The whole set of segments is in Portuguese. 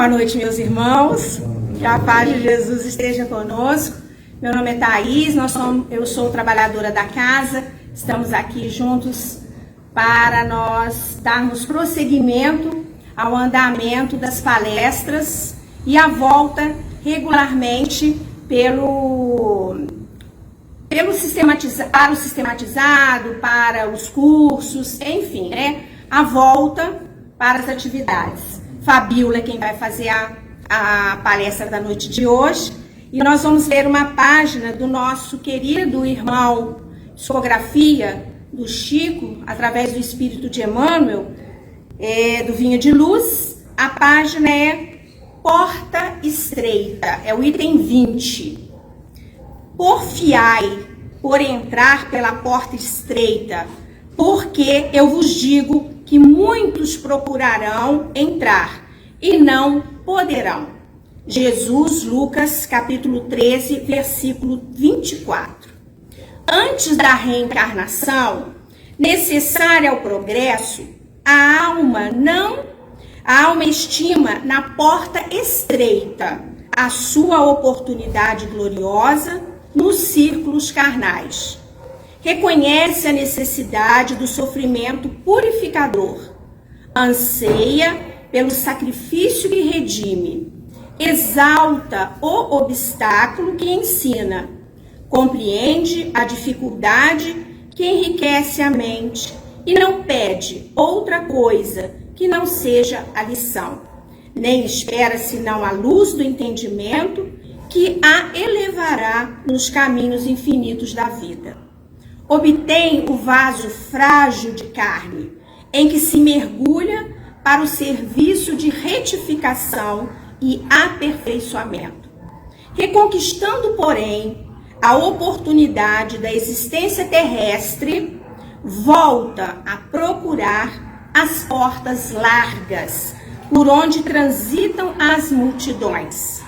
Boa noite, meus irmãos. Que a paz de Jesus esteja conosco. Meu nome é Thaís, eu sou trabalhadora da casa. Estamos aqui juntos para nós darmos prosseguimento ao andamento das palestras e a volta regularmente para o sistematizado, para os cursos, enfim, a volta para as atividades. Fabíola é quem vai fazer a palestra da noite de hoje, e nós vamos ler uma página do nosso querido irmão Psicografia, do Chico, através do Espírito de Emmanuel, do Vinha de Luz. A página é Porta Estreita, é o item 20. Porfiai por entrar pela porta estreita, porque eu vos digo que muitos procurarão entrar e não poderão. Jesus, Lucas, capítulo 13, versículo 24. Antes da reencarnação, necessária ao progresso, a alma estima na porta estreita a sua oportunidade gloriosa nos círculos carnais. Reconhece a necessidade do sofrimento purificador, anseia pelo sacrifício que redime, exalta o obstáculo que ensina, compreende a dificuldade que enriquece a mente e não pede outra coisa que não seja a lição, nem espera senão a luz do entendimento que a elevará nos caminhos infinitos da vida. Obtém o vaso frágil de carne, em que se mergulha para o serviço de retificação e aperfeiçoamento. Reconquistando, porém, a oportunidade da existência terrestre, volta a procurar as portas largas, por onde transitam as multidões.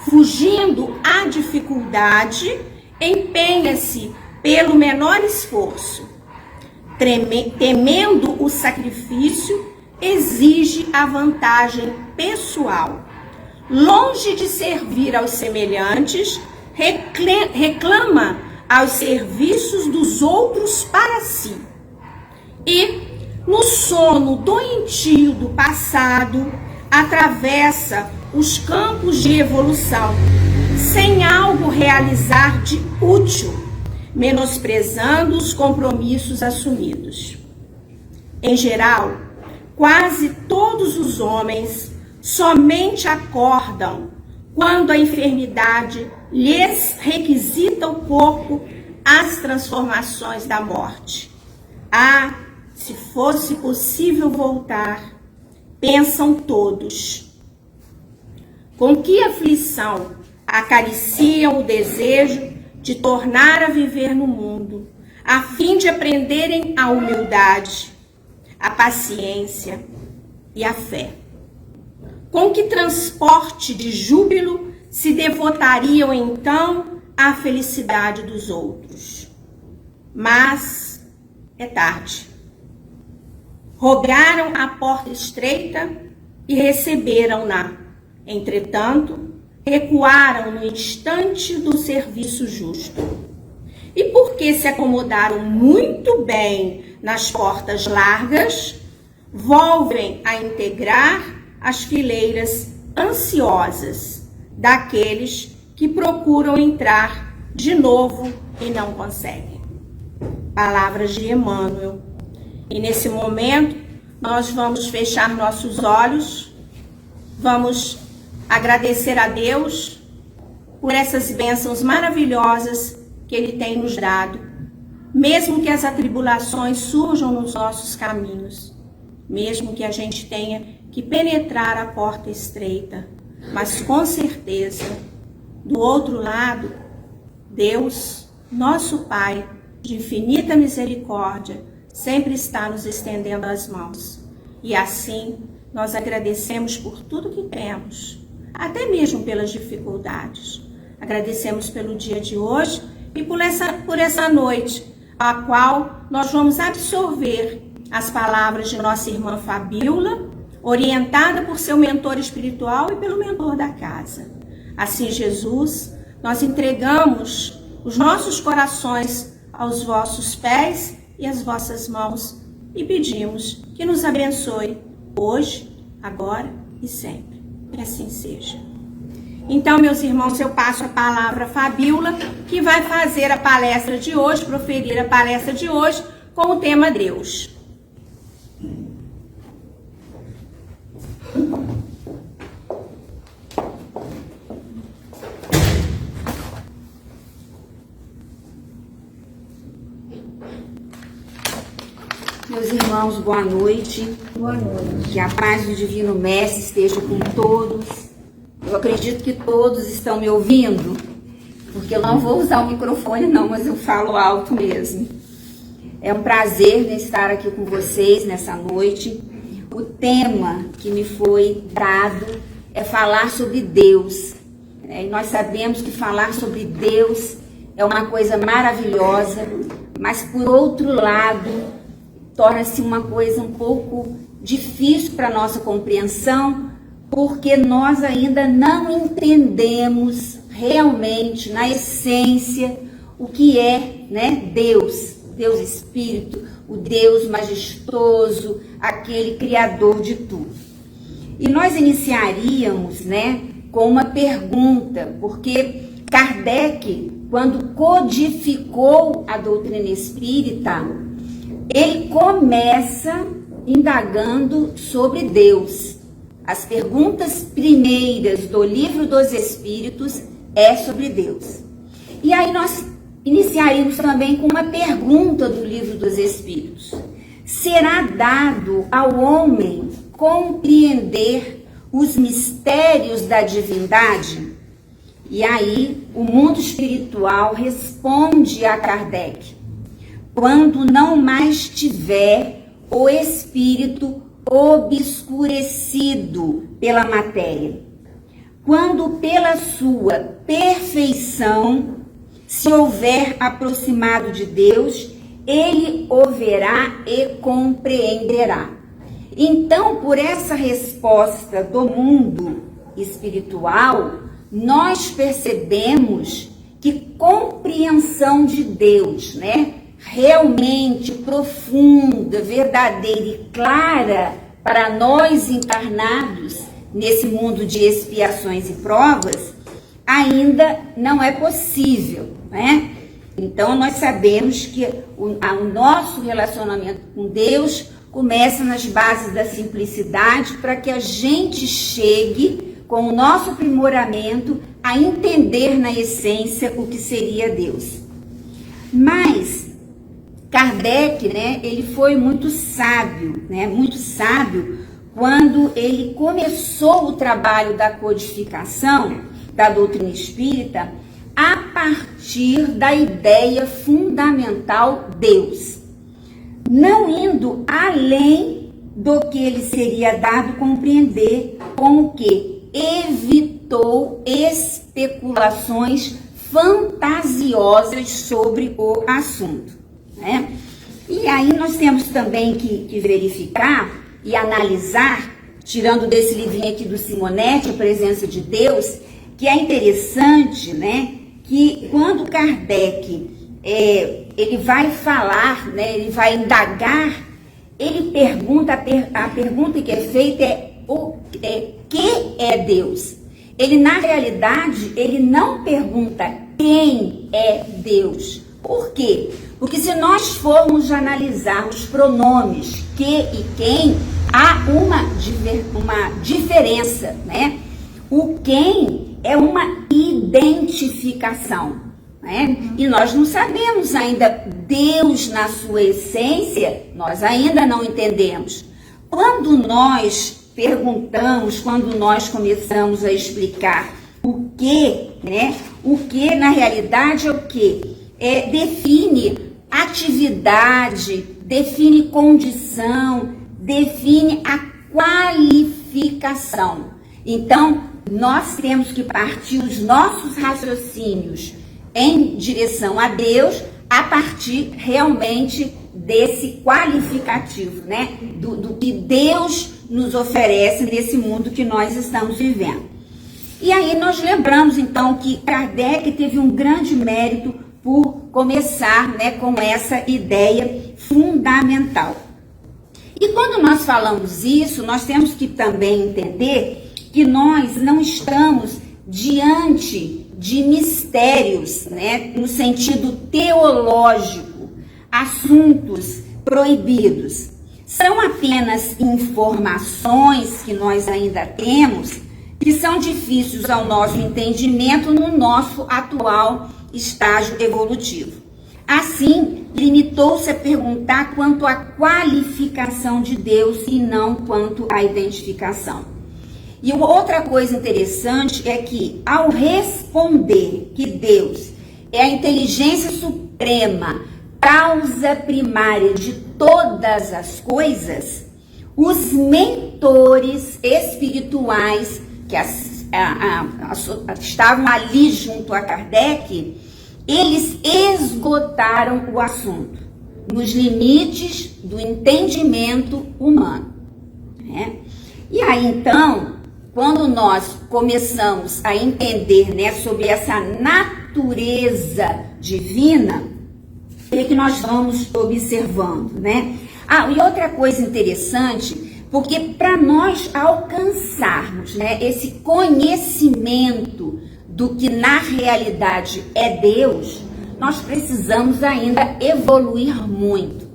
Fugindo à dificuldade, empenha-se pelo menor esforço. Temendo o sacrifício, exige a vantagem pessoal. Longe de servir aos semelhantes, reclama aos serviços dos outros para si. E, no sono doentio do passado, atravessa os campos de evolução, sem algo realizar de útil, menosprezando os compromissos assumidos. Em geral, quase todos os homens somente acordam quando a enfermidade lhes requisita o corpo as transformações da morte. Ah, se fosse possível voltar, pensam todos. Com que aflição acariciam o desejo de tornar a viver no mundo, a fim de aprenderem a humildade, a paciência e a fé. Com que transporte de júbilo se devotariam então à felicidade dos outros? Mas é tarde. Rogaram a porta estreita e receberam-na. Entretanto, recuaram no instante do serviço justo. E porque se acomodaram muito bem nas portas largas, volvem a integrar as fileiras ansiosas daqueles que procuram entrar de novo e não conseguem. Palavras de Emmanuel. E nesse momento, nós vamos fechar nossos olhos, vamos agradecer a Deus por essas bênçãos maravilhosas que Ele tem nos dado, mesmo que as atribulações surjam nos nossos caminhos, mesmo que a gente tenha que penetrar a porta estreita, mas com certeza, do outro lado, Deus, nosso Pai, de infinita misericórdia, sempre está nos estendendo as mãos. E assim, nós agradecemos por tudo que temos, até mesmo pelas dificuldades. Agradecemos pelo dia de hoje e por essa noite, a qual nós vamos absorver as palavras de nossa irmã Fabíola, orientada por seu mentor espiritual e pelo mentor da casa. Assim, Jesus, nós entregamos os nossos corações aos vossos pés e às vossas mãos e pedimos que nos abençoe hoje, agora e sempre. Que assim seja. Então, meus irmãos, eu passo a palavra a Fabíola, que vai fazer a palestra de hoje, proferir a palestra de hoje com o tema Deus. Meus irmãos, boa noite. Boa noite. Que a paz do Divino Mestre esteja com todos. Eu acredito que todos estão me ouvindo, porque eu não vou usar o microfone não, mas eu falo alto mesmo. É um prazer estar aqui com vocês nessa noite. O tema que me foi dado é falar sobre Deus. E nós sabemos que falar sobre Deus é uma coisa maravilhosa, mas por outro lado, torna-se uma coisa um pouco difícil para a nossa compreensão, porque nós ainda não entendemos realmente, na essência, o que é, né, Deus, Deus Espírito, o Deus majestoso, aquele Criador de tudo. E nós iniciaríamos, né, com uma pergunta, porque Kardec, quando codificou a doutrina espírita, ele começa indagando sobre Deus. As perguntas primeiras do Livro dos Espíritos é sobre Deus. E aí nós iniciaríamos também com uma pergunta do Livro dos Espíritos. Será dado ao homem compreender os mistérios da divindade? E aí o mundo espiritual responde a Kardec: quando não mais tiver o espírito obscurecido pela matéria, quando pela sua perfeição se houver aproximado de Deus, ele o verá e compreenderá. Então, por essa resposta do mundo espiritual, nós percebemos que compreensão de Deus, né, realmente profunda, verdadeira e clara para nós encarnados nesse mundo de expiações e provas, ainda não é possível, né? Então nós sabemos que o nosso relacionamento com Deus começa nas bases da simplicidade, para que a gente chegue com o nosso aprimoramento a entender na essência o que seria Deus. Mas Kardec, né, ele foi muito sábio, né, muito sábio quando ele começou o trabalho da codificação da doutrina espírita a partir da ideia fundamental Deus, não indo além do que ele seria dado compreender, com o que evitou especulações fantasiosas sobre o assunto, né? E aí nós temos também que verificar e analisar, tirando desse livrinho aqui do Simonetti, A Presença de Deus, que é interessante, né, que quando Kardec ele vai falar, né, ele vai indagar, ele pergunta, a pergunta que é feita é que é Deus? Ele, na realidade, ele não pergunta quem é Deus. Por quê? Porque se nós formos analisar os pronomes que e quem, há uma diferença, né? O quem é uma identificação, né? E nós não sabemos ainda Deus na sua essência, nós ainda não entendemos. Quando nós perguntamos, quando nós começamos a explicar o que, né? O que na realidade é o que? Define atividade, define condição, define a qualificação. Então, nós temos que partir os nossos raciocínios em direção a Deus a partir realmente desse qualificativo, né? Do que Deus nos oferece nesse mundo que nós estamos vivendo. E aí nós lembramos, então, que Kardec teve um grande mérito por começar, né, com essa ideia fundamental. E quando nós falamos isso, nós temos que também entender que nós não estamos diante de mistérios, né, no sentido teológico, assuntos proibidos. São apenas informações que nós ainda temos que são difíceis ao nosso entendimento no nosso atual estágio evolutivo. Assim, limitou-se a perguntar quanto à qualificação de Deus e não quanto à identificação. E outra coisa interessante é que, ao responder que Deus é a inteligência suprema, causa primária de todas as coisas, os mentores espirituais que estavam ali junto a Kardec, eles esgotaram o assunto nos limites do entendimento humano, né? E aí, então, quando nós começamos a entender, né, sobre essa natureza divina, é que nós vamos observando, né? E outra coisa interessante, porque para nós alcançarmos, né, esse conhecimento do que na realidade é Deus, nós precisamos ainda evoluir muito.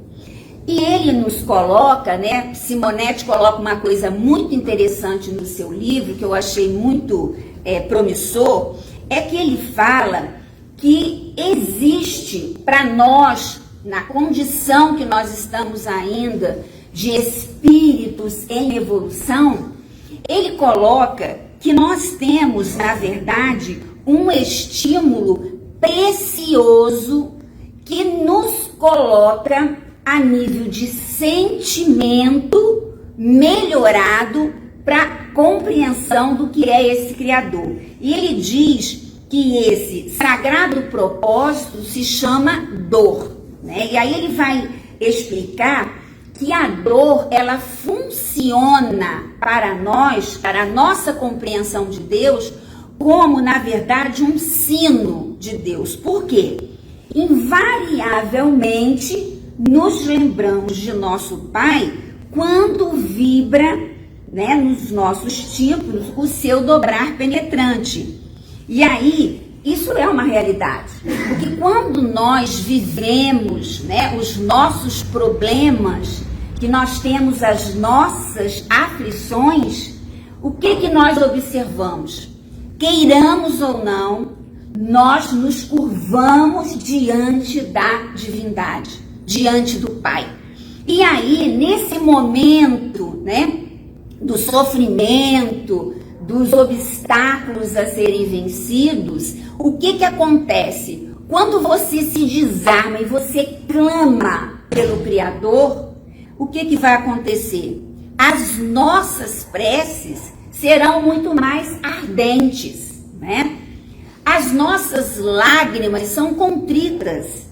E ele nos coloca, né, Simonetti coloca uma coisa muito interessante no seu livro, que eu achei muito promissor, é que ele fala que existe para nós, na condição que nós estamos ainda, de espíritos em evolução, ele coloca que nós temos, na verdade, um estímulo precioso que nos coloca a nível de sentimento melhorado para compreensão do que é esse Criador. E ele diz que esse sagrado propósito se chama dor, né? E aí ele vai explicar que a dor, ela funciona para nós, para a nossa compreensão de Deus, como, na verdade, um sino de Deus. Por quê? Invariavelmente, nos lembramos de nosso Pai quando vibra, né, nos nossos tímpanos o seu dobrar penetrante. E aí, isso é uma realidade. Porque quando nós vivemos, né, os nossos problemas, que nós temos as nossas aflições, o que nós observamos? Queiramos ou não, nós nos curvamos diante da divindade, diante do Pai. E aí, nesse momento, né, do sofrimento, dos obstáculos a serem vencidos, o que acontece? Quando você se desarma e você clama pelo Criador, o que vai acontecer? As nossas preces serão muito mais ardentes, né? As nossas lágrimas são contritas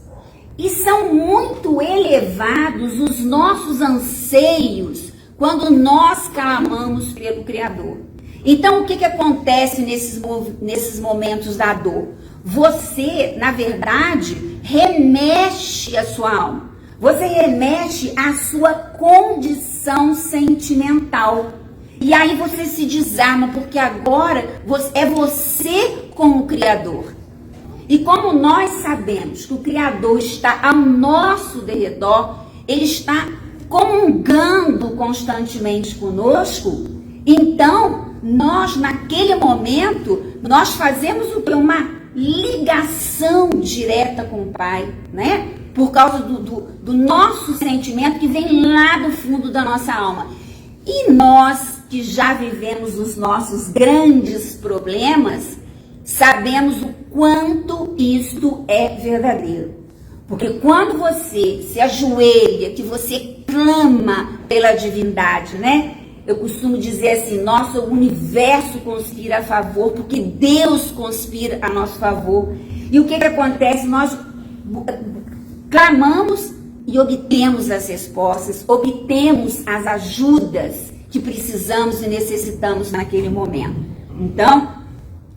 e são muito elevados os nossos anseios quando nós clamamos pelo Criador. Então, o que acontece nesses momentos da dor? Você, na verdade, remexe a sua alma. Você remexe à sua condição sentimental. E aí você se desarma, porque agora é você com o Criador. E como nós sabemos que o Criador está ao nosso derredor, ele está comungando constantemente conosco, então nós, naquele momento, nós fazemos o quê? Uma ligação direta com o Pai, né? Por causa do nosso sentimento que vem lá do fundo da nossa alma. E nós que já vivemos os nossos grandes problemas, sabemos o quanto isto é verdadeiro. Porque quando você se ajoelha, que você clama pela divindade, né? Eu costumo dizer assim, nossa, o universo conspira a favor, porque Deus conspira a nosso favor. E o que acontece? Nós clamamos e obtemos as respostas, obtemos as ajudas que precisamos e necessitamos naquele momento. Então,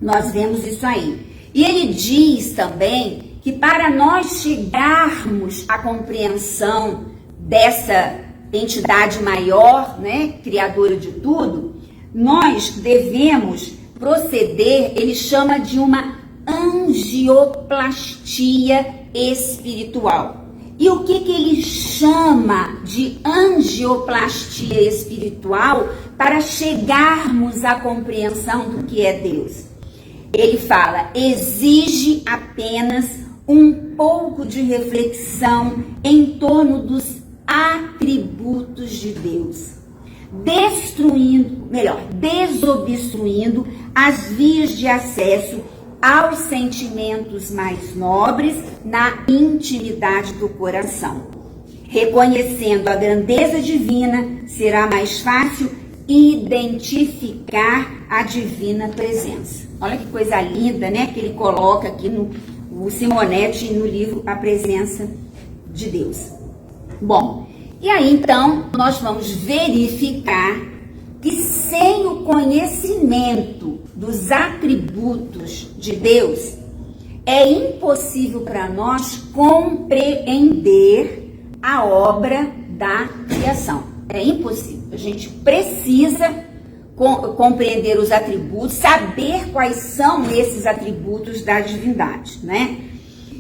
nós vemos isso aí. E ele diz também que para nós chegarmos à compreensão dessa entidade maior, né, criadora de tudo, nós devemos proceder, ele chama de uma angioplastia espiritual. E o que ele chama de angioplastia espiritual para chegarmos à compreensão do que é Deus? Ele fala, exige apenas um pouco de reflexão em torno dos atributos de Deus, desobstruindo as vias de acesso aos sentimentos mais nobres na intimidade do coração. Reconhecendo a grandeza divina, será mais fácil identificar a divina presença. Olha que coisa linda, né? Que ele coloca aqui o Simonetti no livro A Presença de Deus. Bom, e aí então nós vamos verificar que sem o conhecimento dos atributos de Deus, é impossível para nós compreender a obra da criação. É impossível. A gente precisa compreender os atributos, saber quais são esses atributos da divindade, né?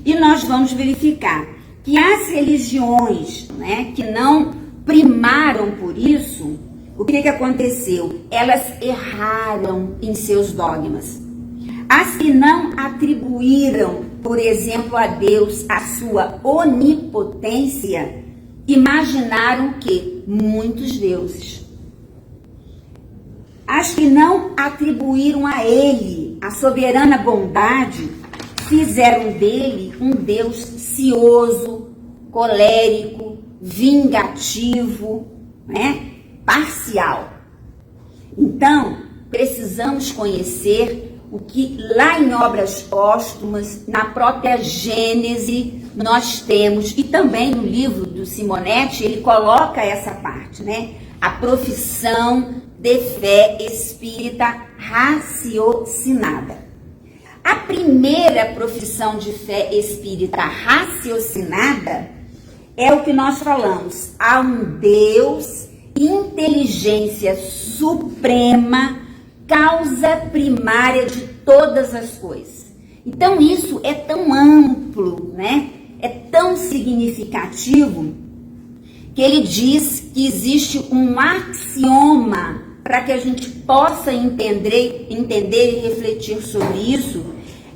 E nós vamos verificar que as religiões, né, que não primaram por isso, o que aconteceu? Elas erraram em seus dogmas. As que não atribuíram, por exemplo, a Deus a sua onipotência, imaginaram que muitos deuses. As que não atribuíram a ele a soberana bondade, fizeram dele um Deus cioso, colérico, vingativo, né? Parcial. Então, precisamos conhecer o que lá em obras póstumas, na própria Gênese, nós temos, e também no livro do Simonetti, ele coloca essa parte, né? A profissão de fé espírita raciocinada. A primeira profissão de fé espírita raciocinada é o que nós falamos. Há um Deus, inteligência suprema, causa primária de todas as coisas. Então isso é tão amplo, né? É tão significativo que ele diz que existe um axioma para que a gente possa entender e refletir sobre isso,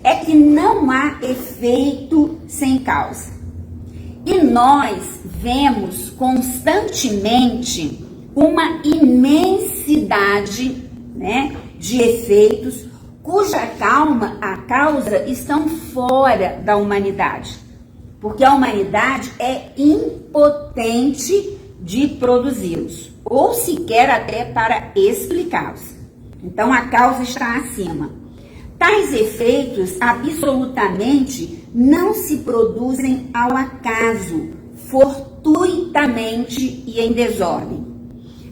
é que não há efeito sem causa. E nós vemos constantemente uma imensidade, né, de efeitos cuja causa estão fora da humanidade. Porque a humanidade é impotente de produzi-los, ou sequer até para explicá-los. Então a causa está acima. Tais efeitos absolutamente não se produzem ao acaso, fortuitamente e em desordem.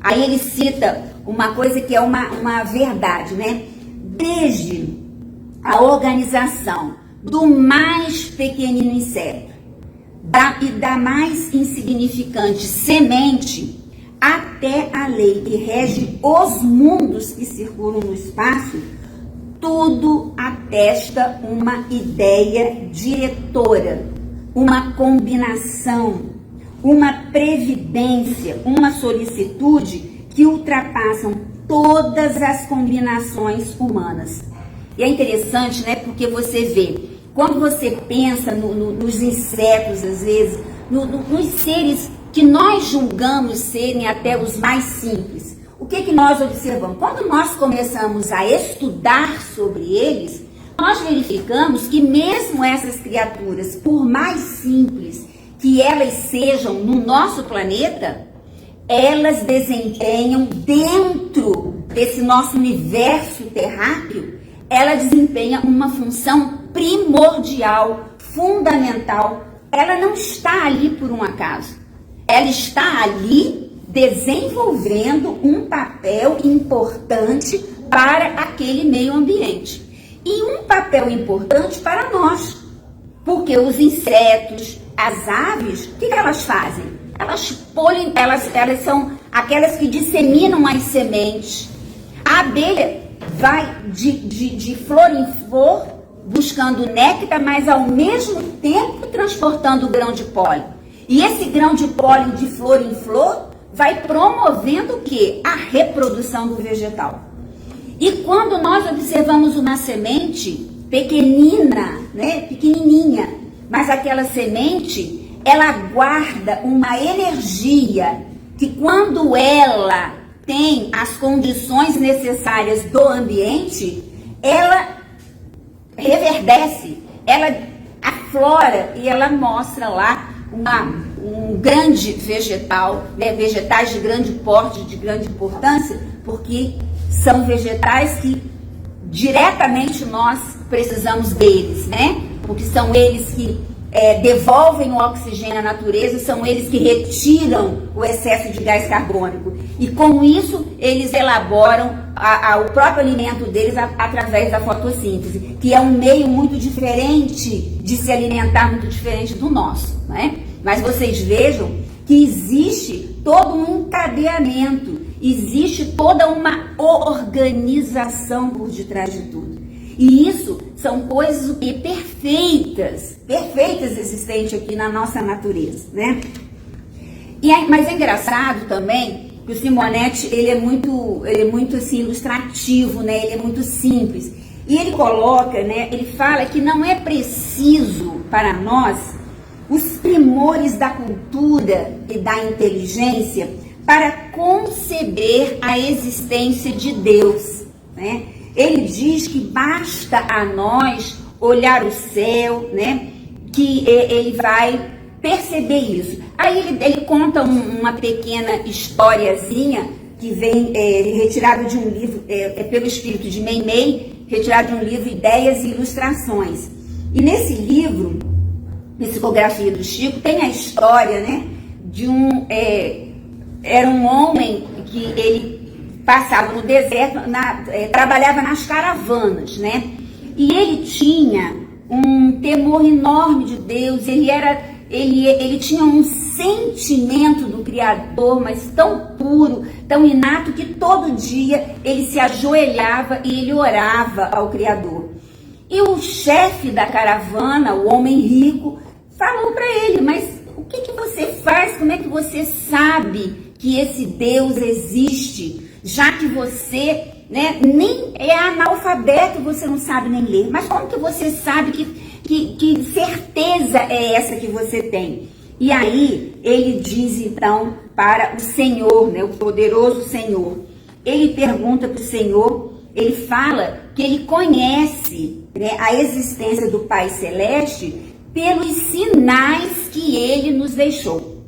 Aí ele cita uma coisa que é uma verdade, né? Desde a organização do mais pequenino inseto e da mais insignificante semente, até a lei que rege os mundos que circulam no espaço, tudo atesta uma ideia diretora, uma combinação, uma previdência, uma solicitude que ultrapassam todas as combinações humanas. E é interessante, né? Porque você vê, quando você pensa nos insetos, às vezes, nos seres que nós julgamos serem até os mais simples, o que nós observamos? Quando nós começamos a estudar sobre eles, nós verificamos que mesmo essas criaturas, por mais simples que elas sejam no nosso planeta, elas desempenham dentro desse nosso universo terráqueo, ela desempenha uma função primordial, fundamental ela não está ali por um acaso. Ela está ali desenvolvendo um papel importante para aquele meio ambiente. E um papel importante para nós. Porque os insetos, as aves, o que elas fazem? Elas são aquelas que disseminam as sementes. A abelha vai de flor em flor, buscando néctar, mas ao mesmo tempo transportando o grão de pólen. E esse grão de pólen de flor em flor vai promovendo o quê? A reprodução do vegetal. E quando nós observamos uma semente pequenina, né, pequenininha, mas aquela semente, ela guarda uma energia que quando ela tem as condições necessárias do ambiente, ela reverdece, ela aflora e ela mostra lá um grande vegetal, né, vegetais de grande porte, de grande importância, porque são vegetais que diretamente nós precisamos deles, né? Porque são eles que devolvem o oxigênio à natureza, são eles que retiram o excesso de gás carbônico. E com isso, eles elaboram o próprio alimento deles através da fotossíntese, que é um meio muito diferente de se alimentar, muito diferente do nosso, né? Mas vocês vejam que existe todo um encadeamento, existe toda uma organização por detrás de tudo. E isso são coisas perfeitas existentes aqui na nossa natureza, né? Mas é engraçado também que o Simonetti, ele é muito assim, ilustrativo, né? Ele é muito simples. E ele coloca, né? Ele fala que não é preciso para nós os primores da cultura e da inteligência para conceber a existência de Deus, né? Ele diz que basta a nós olhar o céu, né, que ele vai perceber isso. Aí ele conta uma pequena historiazinha que vem retirado de um livro, pelo espírito de Meimei, retirado de um livro Ideias e Ilustrações. E nesse livro, Psicografia do Chico, tem a história, né, de era um homem que ele passava no deserto, trabalhava nas caravanas, né? E ele tinha um temor enorme de Deus, ele tinha um sentimento do Criador, mas tão puro, tão inato, que todo dia ele se ajoelhava e ele orava ao Criador. E o chefe da caravana, o homem rico, falou para ele: mas o que você faz? Como é que você sabe que esse Deus existe, já que você, né, nem é analfabeto, você não sabe nem ler? Mas como que você sabe que certeza é essa que você tem? E aí ele diz então para o Senhor, né, o poderoso Senhor, ele pergunta para o Senhor, ele fala que ele conhece, né, a existência do Pai Celeste pelos sinais que ele nos deixou.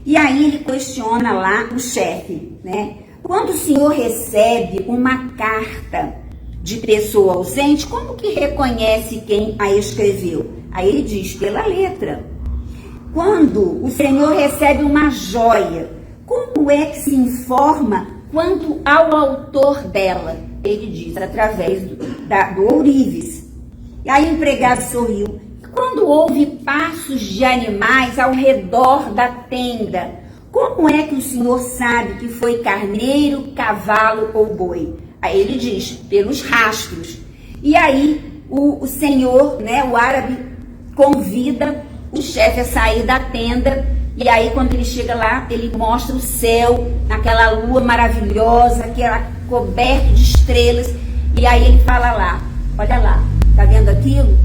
E aí ele questiona lá o chefe, né? Quando o senhor recebe uma carta de pessoa ausente, como que reconhece quem a escreveu? Aí ele diz: pela letra. Quando o senhor recebe uma joia, como é que se informa quanto ao autor dela? Ele diz: através do ourives. E aí o empregado sorriu. Quando houve passos de animais ao redor da tenda, como é que o senhor sabe que foi carneiro, cavalo ou boi? Aí ele diz: pelos rastros. E aí o senhor, né, o árabe, convida o chefe a sair da tenda. E aí quando ele chega lá, ele mostra o céu, naquela lua maravilhosa, que era coberto de estrelas. E aí ele fala lá: olha lá, tá vendo aquilo?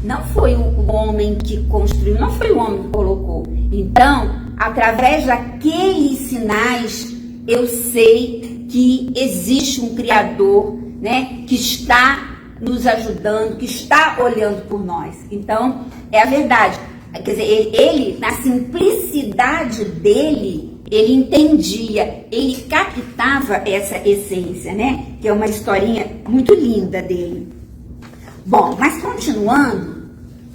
Não foi o homem que construiu, não foi o homem que colocou. Então, através daqueles sinais, eu sei que existe um Criador, né, que está nos ajudando, que está olhando por nós. Então, é a verdade. Quer dizer, ele, na simplicidade dele, ele entendia, ele captava essa essência, né? Que é uma historinha muito linda dele. Bom, mas continuando,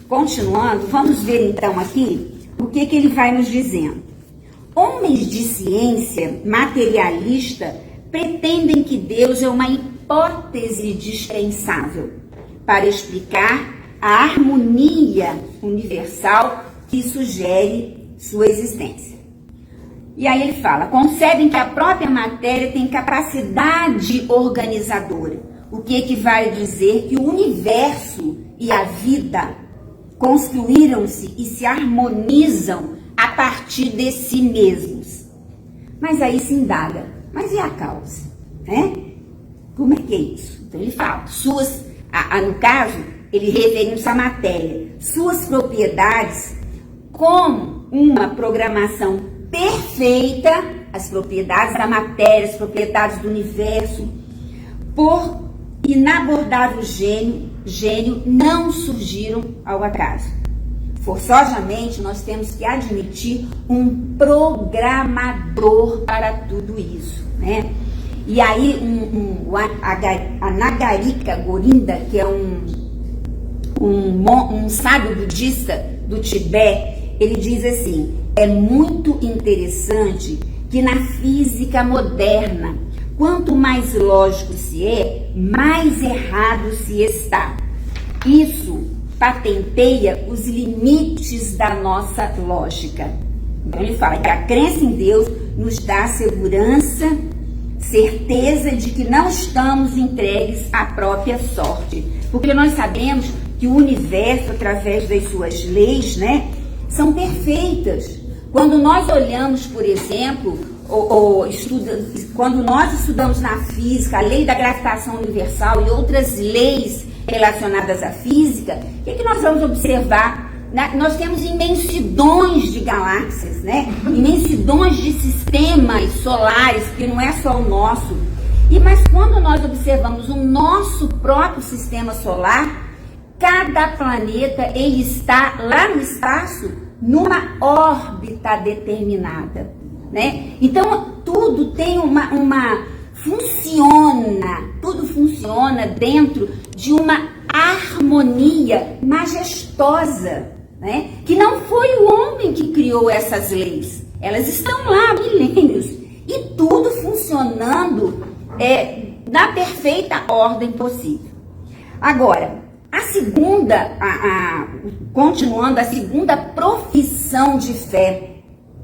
continuando, vamos ver então aqui o que ele vai nos dizendo. Homens de ciência materialista pretendem que Deus é uma hipótese dispensável para explicar a harmonia universal que sugere sua existência. E aí ele fala, concebem que a própria matéria tem capacidade organizadora, o que equivale a dizer que o universo e a vida construíram-se e se harmonizam a partir de si mesmos. Mas aí se indaga, mas e a causa? Né? Como é que é isso? Então ele fala, no caso, ele referindo-se à matéria, suas propriedades como uma programação perfeita, as propriedades da matéria, as propriedades do universo, por inabordável gênio não surgiram ao acaso. Forçosamente, nós temos que admitir um programador para tudo isso, né? E aí, a Nagarika Gorinda, que é um sábio budista do Tibete, ele diz assim, é muito interessante que na física moderna, quanto mais lógico se é, mais errado se está. Isso patenteia os limites da nossa lógica. Então ele fala que a crença em Deus nos dá segurança, certeza de que não estamos entregues à própria sorte. Porque nós sabemos que o universo, através das suas leis, né, são perfeitas. Quando nós olhamos, por exemplo, quando nós estudamos na física a lei da gravitação universal e outras leis relacionadas à física, o que nós vamos observar? Nós temos imensidões de galáxias, né? Imensidões de sistemas solares, que não é só o nosso. Mas quando nós observamos o nosso próprio sistema solar, cada planeta ele está lá no espaço numa órbita determinada, né? Então tudo tem tudo funciona dentro de uma harmonia majestosa, né? Que não foi o homem que criou essas leis, elas estão lá há milênios e tudo funcionando na perfeita ordem possível. Agora, continuando, a segunda profissão de fé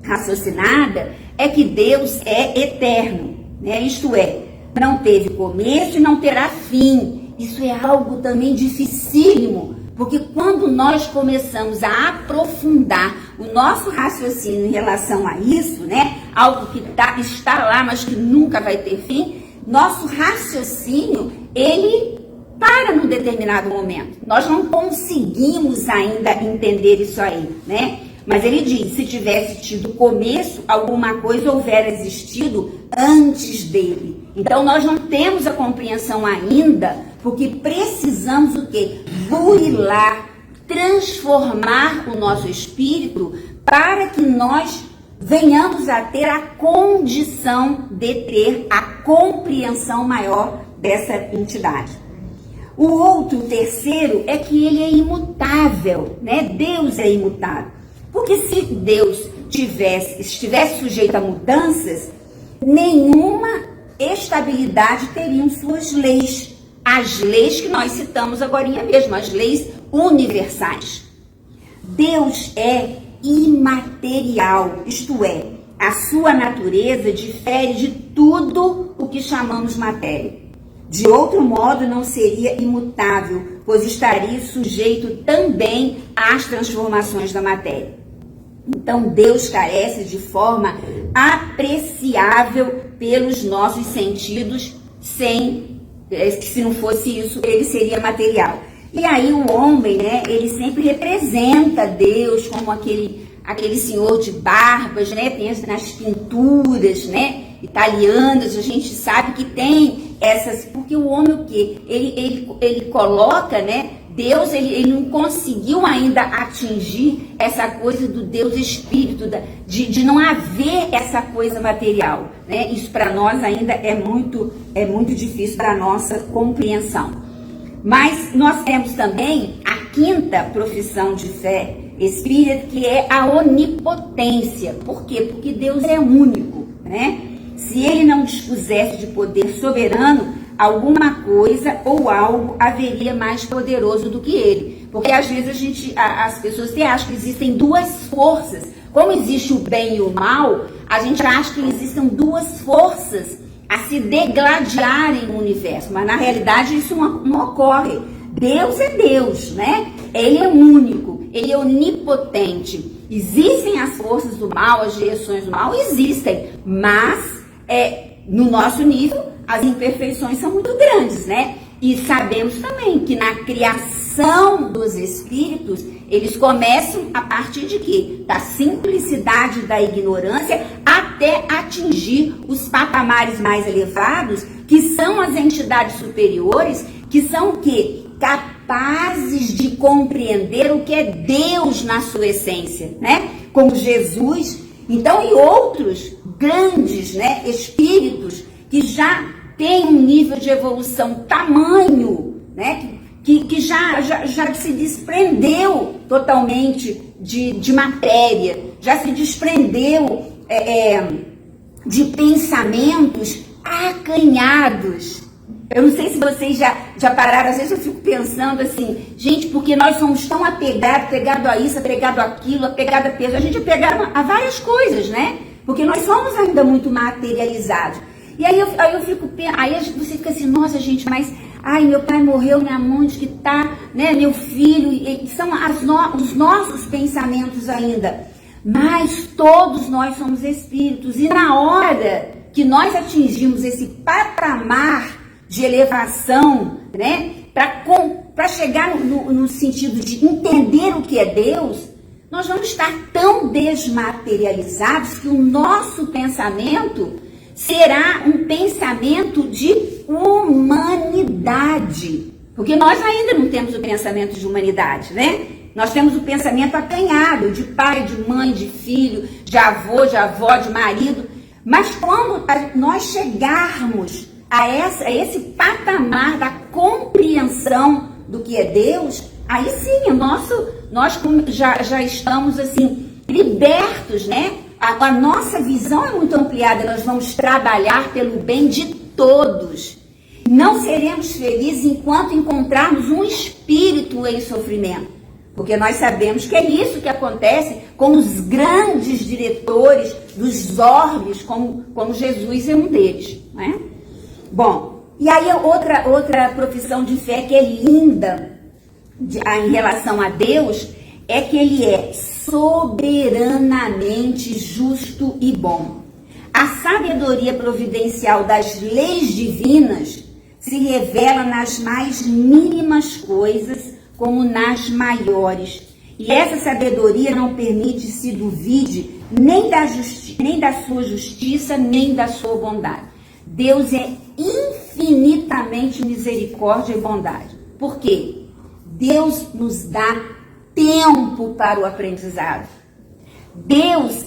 raciocinada é que Deus é eterno, né? Isto é, não teve começo e não terá fim. Isso é algo também dificílimo, porque quando nós começamos a aprofundar o nosso raciocínio em relação a isso, né? Algo que está lá, mas que nunca vai ter fim, nosso raciocínio, ele para num determinado momento. Nós não conseguimos ainda entender isso aí, né? Mas ele diz, se tivesse tido começo, alguma coisa houvera existido antes dele. Então nós não temos a compreensão ainda, porque precisamos o quê? Burilar, transformar o nosso espírito para que nós venhamos a ter a condição de ter a compreensão maior dessa entidade. O terceiro, é que ele é imutável, né? Deus é imutável. Porque se Deus estivesse sujeito a mudanças, nenhuma estabilidade teriam suas leis. As leis que nós citamos agora mesmo, as leis universais. Deus é imaterial, isto é, a sua natureza difere de tudo o que chamamos matéria. De outro modo, não seria imutável, pois estaria sujeito também às transformações da matéria. Então, Deus carece de forma apreciável pelos nossos sentidos, se não fosse isso, ele seria material. E aí o homem, né, ele sempre representa Deus como aquele senhor de barbas, né, tem nas pinturas, né, italianas, a gente sabe que tem essas, porque o homem o quê? Ele coloca, né, Deus, ele não conseguiu ainda atingir essa coisa do Deus Espírito, de não haver essa coisa material, né? Isso para nós ainda é muito difícil para a nossa compreensão. Mas nós temos também a quinta profissão de fé espírita, que é a onipotência. Por quê? Porque Deus é único, né? Se ele não dispusesse de poder soberano, alguma coisa ou algo haveria mais poderoso do que ele. Porque às vezes as pessoas até acham que existem duas forças. Como existe o bem e o mal, a gente acha que existem duas forças a se degladiarem no universo. Mas na realidade isso não ocorre. Deus é Deus, né? Ele é único, ele é onipotente. Existem as forças do mal, as direções do mal, existem. Mas no nosso nível, as imperfeições são muito grandes, né? E sabemos também que na criação dos espíritos, eles começam a partir de quê? Da simplicidade, da ignorância, até atingir os patamares mais elevados, que são as entidades superiores, que são o quê? Capazes de compreender o que é Deus na sua essência, né? Como Jesus, então, e outros grandes, né, espíritos que já têm um nível de evolução tamanho, né, que já se desprendeu totalmente de matéria, já se desprendeu de pensamentos acanhados. Eu não sei se vocês já pararam, às vezes eu fico pensando assim, gente, porque nós somos tão apegado a isso, apegado àquilo, apegado a peso, a gente é apegado a várias coisas, né? Porque nós somos ainda muito materializados. E aí você fica assim, nossa gente, mas meu pai morreu, minha mãe, onde que tá, né? Meu filho, e são os nossos pensamentos ainda. Mas todos nós somos espíritos, e na hora que nós atingimos esse patamar de elevação, né, para chegar no sentido de entender o que é Deus, nós vamos estar tão desmaterializados que o nosso pensamento será um pensamento de humanidade. Porque nós ainda não temos o pensamento de humanidade, né? Nós temos o pensamento acanhado de pai, de mãe, de filho, de avô, de avó, de marido. Mas quando nós chegarmos a esse patamar da compreensão do que é Deus, aí sim, nós já estamos assim, libertos, né? A nossa visão é muito ampliada, nós vamos trabalhar pelo bem de todos. Não seremos felizes enquanto encontrarmos um espírito em sofrimento, porque nós sabemos que é isso que acontece com os grandes diretores dos orbes, como Jesus é um deles, né? Bom, e aí outra profissão de fé que é linda em relação a Deus é que ele é soberanamente justo e bom. A sabedoria providencial das leis divinas se revela nas mais mínimas coisas como nas maiores. E essa sabedoria não permite se duvide nem da sua justiça, nem da sua bondade. Deus é infinitamente misericórdia e bondade. Por quê? Deus nos dá tempo para o aprendizado. Deus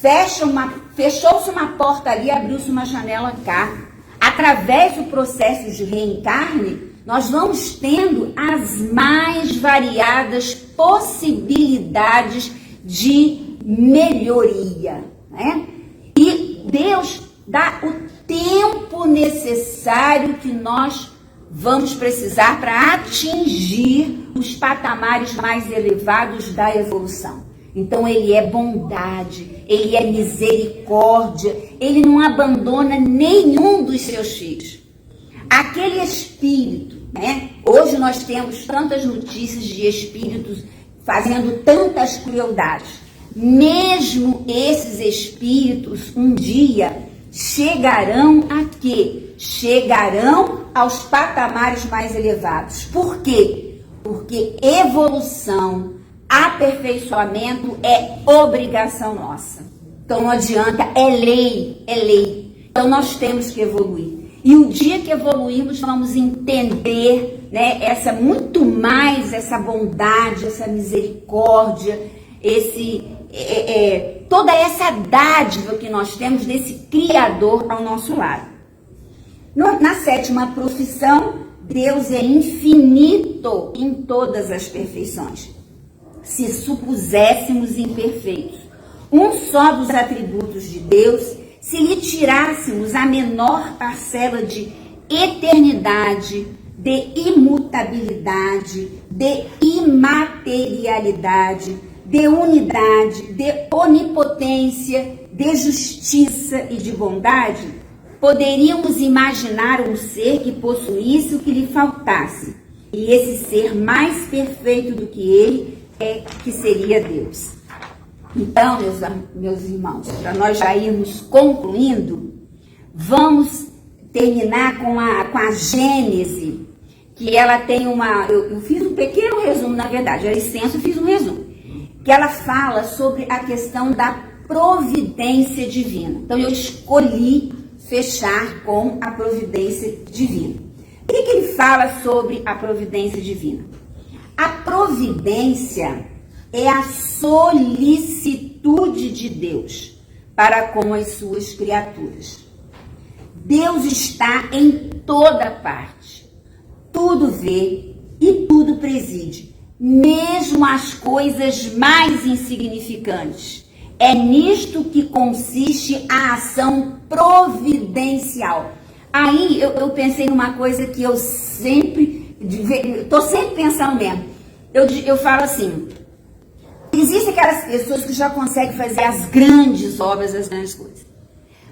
fechou-se uma porta ali, abriu-se uma janela cá. Através do processo de reencarne, nós vamos tendo as mais variadas possibilidades de melhoria, né? E Deus dá o tempo necessário que nós vamos precisar para atingir os patamares mais elevados da evolução. Então ele é bondade, ele é misericórdia, ele não abandona nenhum dos seus filhos. Aquele espírito, né? Hoje nós temos tantas notícias de espíritos fazendo tantas crueldades. Mesmo esses espíritos um dia chegarão a quê? Chegarão aos patamares mais elevados. Por quê? Porque evolução, aperfeiçoamento é obrigação nossa. Então não adianta, é lei, é lei. Então nós temos que evoluir. E o dia que evoluirmos, vamos entender, né, muito mais essa bondade, essa misericórdia, toda essa dádiva que nós temos desse Criador ao nosso lado. Na sétima profissão Deus é infinito em todas as perfeições. Se supuséssemos imperfeitos um só dos atributos de Deus, se lhe tirássemos a menor parcela de eternidade, de imutabilidade, de imaterialidade, de unidade, de onipotência, de justiça e de bondade, poderíamos imaginar um ser que possuísse o que lhe faltasse. E esse ser mais perfeito do que ele que seria Deus. Então, meus irmãos, para nós já irmos concluindo, vamos terminar com a Gênese, que ela tem eu fiz um pequeno resumo, na verdade, era extenso, eu fiz um resumo, que ela fala sobre a questão da providência divina. Então, eu escolhi fechar com a providência divina. O que ele fala sobre a providência divina? A providência é a solicitude de Deus para com as suas criaturas. Deus está em toda parte, tudo vê e tudo preside, mesmo as coisas mais insignificantes. É nisto que consiste a ação providencial. Aí eu pensei numa coisa que eu estou sempre pensando mesmo. Eu falo assim, existem aquelas pessoas que já conseguem fazer as grandes obras, as grandes coisas.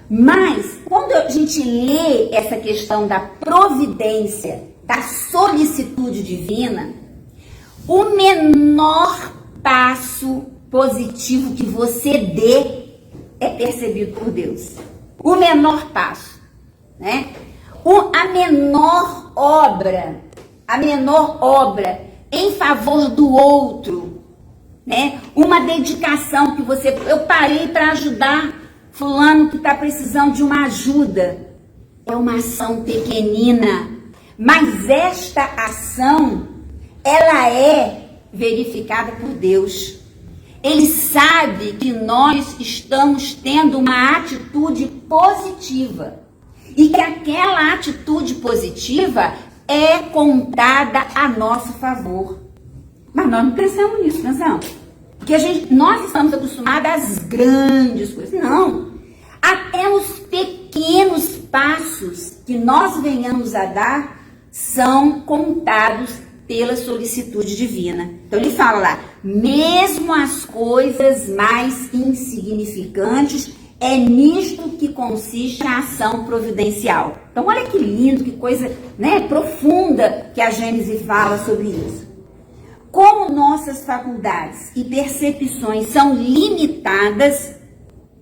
Mas, quando a gente lê essa questão da providência, da solicitude divina, o menor passo positivo que você dê é percebido por Deus. O menor passo, né? A menor obra em favor do outro, né? Uma dedicação que eu parei para ajudar fulano que está precisando de uma ajuda. É uma ação pequenina, mas esta ação, ela é verificada por Deus. Ele sabe que nós estamos tendo uma atitude positiva e que aquela atitude positiva é contada a nosso favor. Mas nós não pensamos nisso, pensamos. Porque nós estamos acostumados às grandes coisas. Não. Até os pequenos passos que nós venhamos a dar são contados pela solicitude divina. Então ele fala lá, mesmo as coisas mais insignificantes, é nisto que consiste a ação providencial. Então olha que lindo, que coisa, né, profunda que a Gênese fala sobre isso. Como nossas faculdades e percepções são limitadas,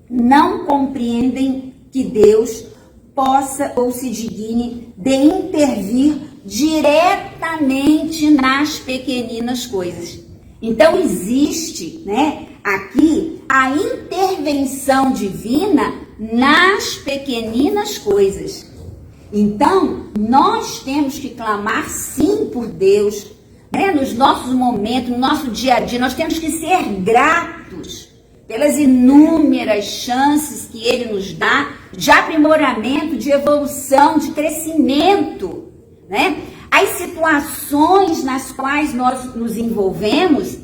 não compreendem que Deus possa ou se digne de intervir diretamente nas pequeninas coisas. Então existe, né, aqui a intervenção divina nas pequeninas coisas. Então nós temos que clamar sim por Deus, né, nos nossos momentos, no nosso dia a dia. Nós temos que ser gratos pelas inúmeras chances que Ele nos dá de aprimoramento, de evolução, de crescimento, né? As situações nas quais nós nos envolvemos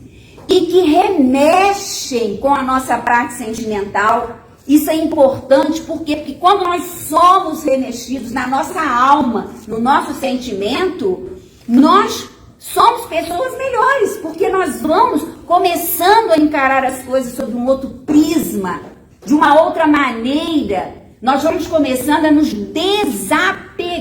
e que remexem com a nossa parte sentimental. Isso é importante porque quando nós somos remexidos na nossa alma, no nosso sentimento, nós somos pessoas melhores, porque nós vamos começando a encarar as coisas sob um outro prisma, de uma outra maneira. Nós vamos começando a nos desapegar,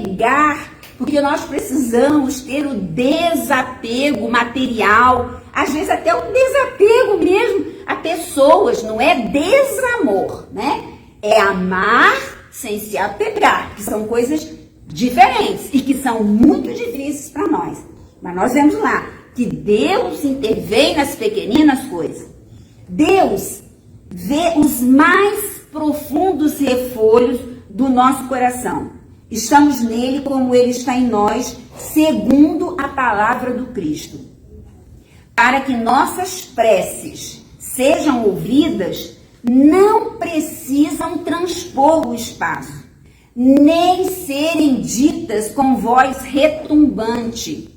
porque nós precisamos ter o desapego material, às vezes até o desapego mesmo a pessoas, não é desamor, né? É amar sem se apegar, que são coisas diferentes e que são muito difíceis para nós. Mas nós vemos lá que Deus intervém nas pequeninas coisas. Deus vê os mais profundos refolhos do nosso coração. Estamos nele como ele está em nós, segundo a palavra do Cristo. Para que nossas preces sejam ouvidas, não precisam transpor o espaço, nem serem ditas com voz retumbante,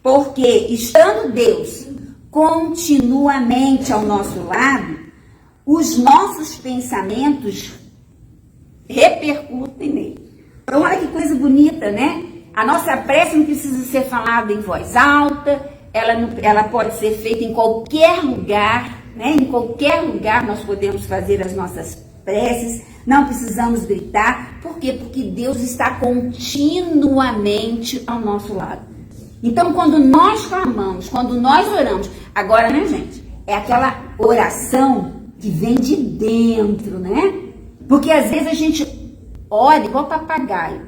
porque, estando Deus continuamente ao nosso lado, os nossos pensamentos repercutem nele. Então, olha que coisa bonita, né? A nossa prece não precisa ser falada em voz alta, ela pode ser feita em qualquer lugar, né? Em qualquer lugar nós podemos fazer as nossas preces, não precisamos gritar. Por quê? Porque Deus está continuamente ao nosso lado. Então, quando nós clamamos, quando nós oramos, agora, né, gente? É aquela oração que vem de dentro, né? Porque às vezes a gente ora igual papagaio.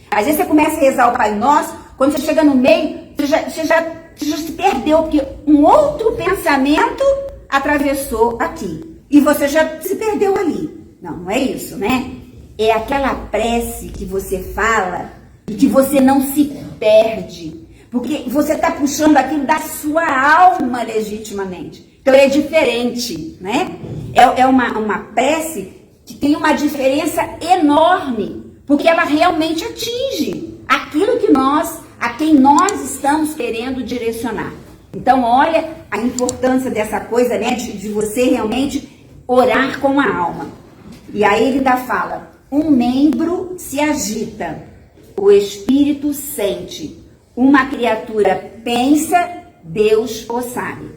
Às vezes você começa a rezar o Pai Nosso, quando você chega no meio, você já se perdeu, porque um outro pensamento atravessou aqui. E você já se perdeu ali. Não é isso, né? É aquela prece que você fala e que você não se perde. Porque você está puxando aquilo da sua alma legitimamente. Então é diferente, né? É uma prece que tem uma diferença enorme. Porque ela realmente atinge aquilo que a quem nós estamos querendo direcionar. Então olha a importância dessa coisa, né? De você realmente orar com a alma. E aí ele ainda fala, um membro se agita, o espírito sente, uma criatura pensa, Deus o sabe.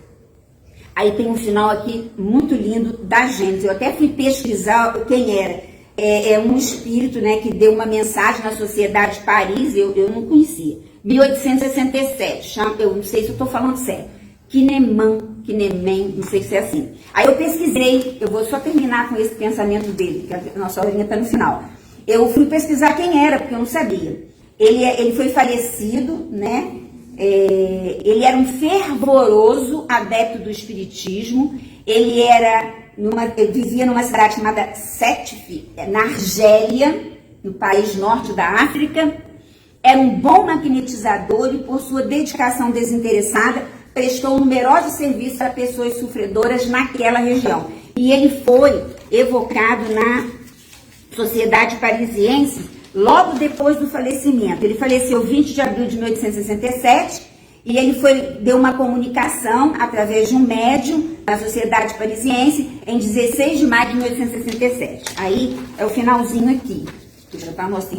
Aí tem um final aqui muito lindo da Gênesis, eu até fui pesquisar quem era. É um espírito, né, que deu uma mensagem na Sociedade de Paris, eu não conhecia, 1867, eu não sei se eu estou falando certo, Kinemen, não sei se é assim. Aí eu pesquisei, eu vou só terminar com esse pensamento dele, que a nossa horinha está no final. Eu fui pesquisar quem era, porque eu não sabia. Ele foi falecido, né? Ele era um fervoroso adepto do espiritismo. Ele vivia numa cidade chamada Sétif, na Argélia, no país norte da África. Era um bom magnetizador e, por sua dedicação desinteressada, prestou numerosos serviços a pessoas sofredoras naquela região. E ele foi evocado na Sociedade Parisiense logo depois do falecimento. Ele faleceu 20 de abril de 1867 e ele deu uma comunicação através de um médium na Sociedade Parisiense em 16 de maio de 1867. Aí é o finalzinho aqui, que já está nosso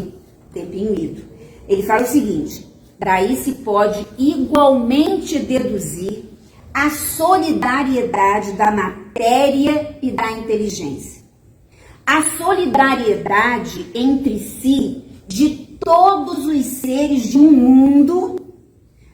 tempinho ido. Ele fala o seguinte: daí se pode igualmente deduzir a solidariedade da matéria e da inteligência. A solidariedade entre si de todos os seres de um mundo,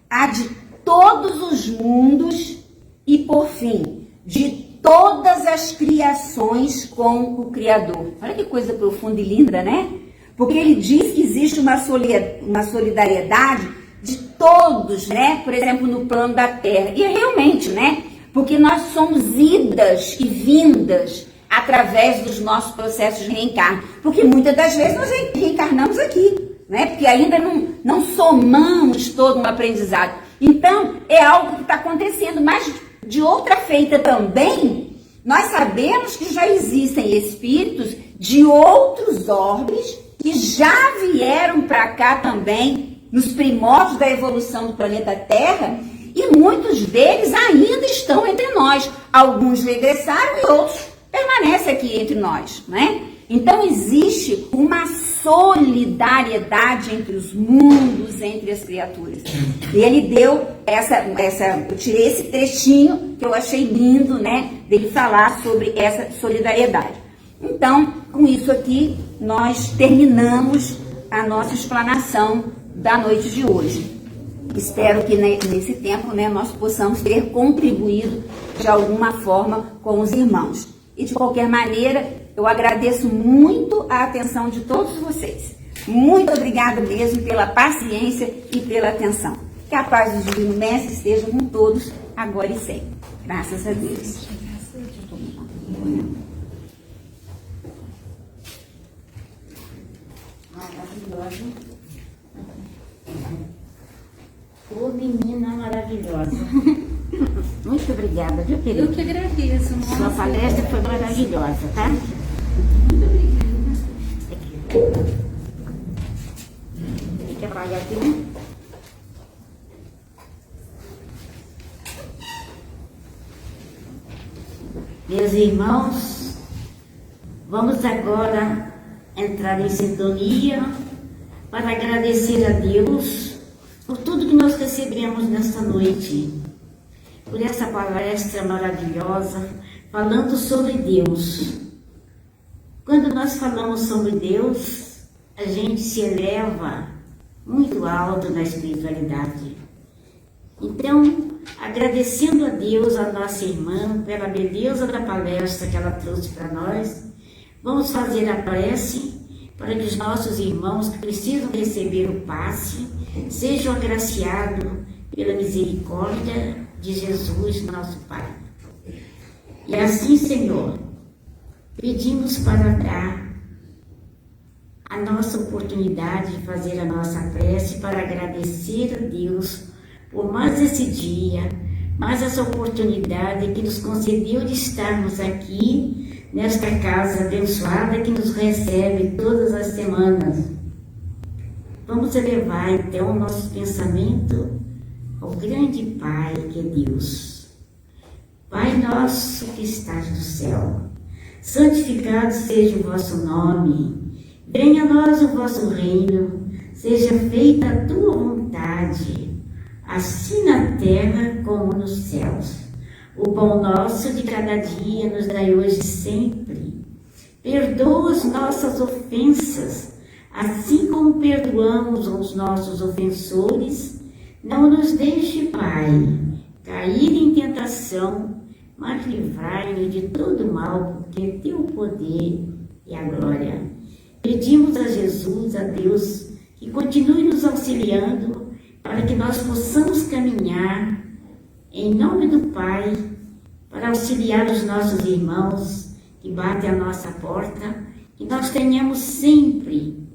a de todos os mundos e, por fim, de todas as criações com o Criador. Olha que coisa profunda e linda, né? Porque ele diz que existe uma solidariedade de todos, né? Por exemplo, no plano da Terra. E é realmente, né? Porque nós somos idas e vindas através dos nossos processos de reencarno. Porque muitas das vezes nós reencarnamos aqui, né? Porque ainda não somamos todo um aprendizado. Então, é algo que está acontecendo. Mas, de outra feita também, nós sabemos que já existem espíritos de outros orbes que já vieram para cá também, nos primórdios da evolução do planeta Terra, e muitos deles ainda estão entre nós. Alguns regressaram e outros permanecem aqui entre nós, né? Então existe uma solidariedade entre os mundos, entre as criaturas. E ele deu eu tirei esse trechinho que eu achei lindo, né? Dele falar sobre essa solidariedade. Então, com isso aqui, nós terminamos a nossa explanação da noite de hoje. Espero que nesse tempo, né, nós possamos ter contribuído de alguma forma com os irmãos. E de qualquer maneira, eu agradeço muito a atenção de todos vocês. Muito obrigada mesmo pela paciência e pela atenção. Que a paz do Divino Mestre esteja com todos, agora e sempre. Graças a Deus. Maravilhosa. Ô, menina maravilhosa. Muito obrigada, viu, querida? Eu que agradeço. Sua palestra foi maravilhosa, tá? Muito obrigada. irmãos, vamos agora entrar em sintonia para agradecer a Deus por tudo que nós recebemos nesta noite, por essa palestra maravilhosa, falando sobre Deus. Quando nós falamos sobre Deus, a gente se eleva muito alto na espiritualidade. Então, agradecendo a Deus, a nossa irmã, pela beleza da palestra que ela trouxe para nós, vamos fazer a prece para que os nossos irmãos que precisam receber o passe sejam agraciados pela misericórdia de Jesus, nosso Pai. E assim, Senhor, pedimos para dar a nossa oportunidade de fazer a nossa prece para agradecer a Deus por mais esse dia, mais essa oportunidade que nos concedeu de estarmos aqui nesta casa abençoada que nos recebe todas as semanas. Vamos elevar então o nosso pensamento ao grande Pai que é Deus. Pai nosso que estás no céu, santificado seja o vosso nome, venha a nós o vosso reino, seja feita a tua vontade, assim na terra como nos céus. O pão nosso de cada dia nos dai hoje e sempre. Perdoa as nossas ofensas, assim como perdoamos aos nossos ofensores. Não nos deixe, Pai, cair em tentação, mas livrai-nos de todo mal, porque é teu poder e a glória. Pedimos a Jesus, a Deus, que continue nos auxiliando para que nós possamos caminhar em nome do Pai, para auxiliar os nossos irmãos que batem a nossa porta, que nós tenhamos sempre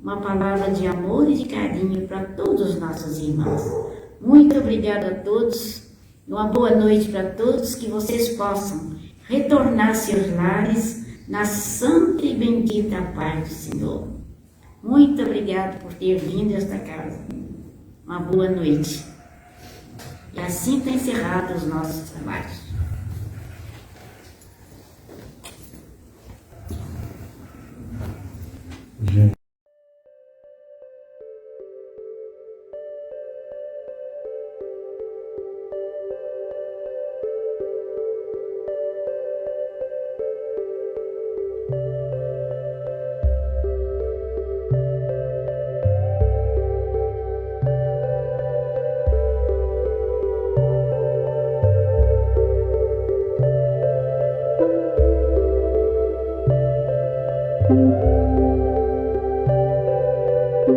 uma palavra de amor e de carinho para todos os nossos irmãos. Muito obrigada a todos, uma boa noite para todos, que vocês possam retornar a seus lares na santa e bendita paz do Senhor. Muito obrigada por ter vindo a esta casa. Uma boa noite. E assim está encerrado os nossos trabalhos.